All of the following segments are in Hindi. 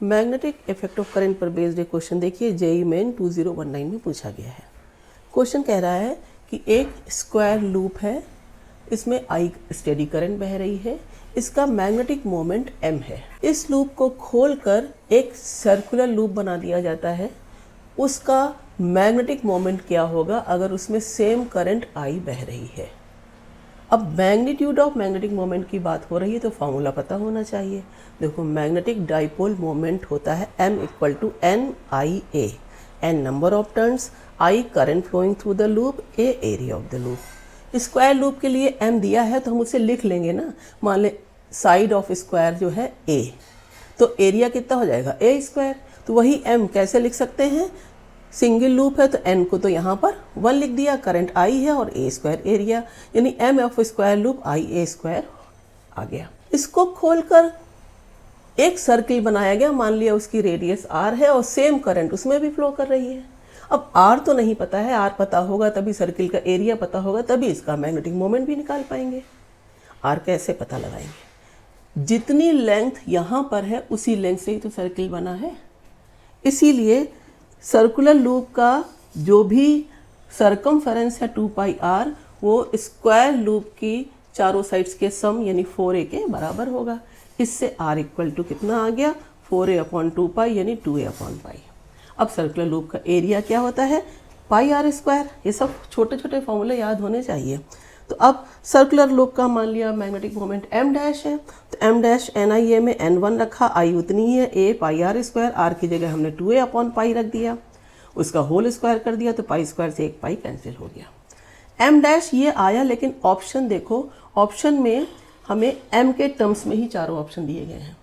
मैग्नेटिक इफेक्ट ऑफ करंट पर बेस्ड एक क्वेश्चन देखिए, जेईई मेन 2019 में पूछा गया है। क्वेश्चन कह रहा है कि एक स्क्वायर लूप है, इसमें आई स्टेडी करंट बह रही है, इसका मैग्नेटिक मोमेंट m है। इस लूप को खोलकर एक सर्कुलर लूप बना दिया जाता है, उसका मैग्नेटिक मोमेंट क्या होगा अगर उसमें सेम करंट I बह रही है। अब मैग्नीट्यूड ऑफ मैग्नेटिक मोमेंट की बात हो रही है तो फॉर्मूला पता होना चाहिए। देखो, मैग्नेटिक डाइपोल मोमेंट होता है m equal to N I A, n number of turns, I current flowing through the loop, a area of the loop. Square loop के लिए m दिया है तो हम उसे लिख लेंगे ना। मान ले साइड ऑफ स्क्वायर जो है a, तो एरिया कितना हो जाएगा a स्क्वायर। तो वही m कैसे लिख सकते हैं, सिंगल लूप है तो n को तो यहाँ पर 1 लिख दिया, करंट I है और a स्क्वायर एरिया, यानी m of square loop I a square आ गया। इसको खोलकर एक सर्किल बनाया गया, मान लिया उसकी रेडियस r है और सेम करंट उसमें भी फ्लो कर रही है। अब r तो नहीं पता है, r पता होगा तभी सर्किल का एरिया पता होगा, तभी इसका मैग्नेटिक मोमेंट भी निकाल पाएंगे। r कैसे पता लगाएंगे, जितनी लेंथ यहाँ पर है उसी लेंथ से ही तो सर्किल बना है, इसीलिए सर्कुलर लूप का जो भी सरकमफेरेंस है 2 पाई r, वो स्क्वायर लूप की चारों साइड्स के सम यानी 4a के बराबर होगा। इससे r इक्वल टू कितना आ गया, 4a अपॉन 2 पाई यानी 2a अपॉन पाई। अब सर्कुलर लूप का एरिया क्या होता है, पाई r स्क्वायर। ये सब छोटे छोटे फॉर्मूले याद होने चाहिए। तो अब सर्कुलर लूप का मान लिया मैग्नेटिक मोमेंट m डैश है, तो m डैश एन आई ए में n1 रखा, I उतनी ही है, a pi r square, r की जगह हमने 2a अपॉन पाई रख दिया, उसका होल स्क्वायर कर दिया तो पाई स्क्वायर से एक पाई कैंसिल हो गया। m डैश ये आया, लेकिन ऑप्शन देखो, ऑप्शन में हमें m के टर्म्स में ही चारों ऑप्शन दिए गए हैं।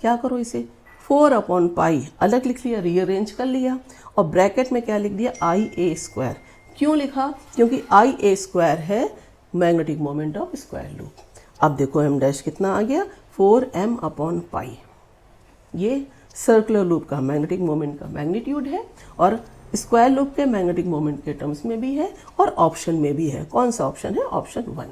क्या करो, इसे 4 अपॉन पाई अलग लिख लिया, रीअरेंज कर लिया, और ब्रैकेट में क्या लिख दिया, आई ए स्क्वायर। क्यों लिखा, क्योंकि आई ए स्क्वायर है magnetic moment of square loop. अब देखो m डैश कितना आ गया, 4m अपॉन पाई। ये सर्कुलर लूप का मैग्नेटिक मोमेंट का मैग्नीट्यूड है और स्क्वायर लूप के मैग्नेटिक मोमेंट के टर्म्स में भी है और ऑप्शन में भी है। कौन सा ऑप्शन है, ऑप्शन 1।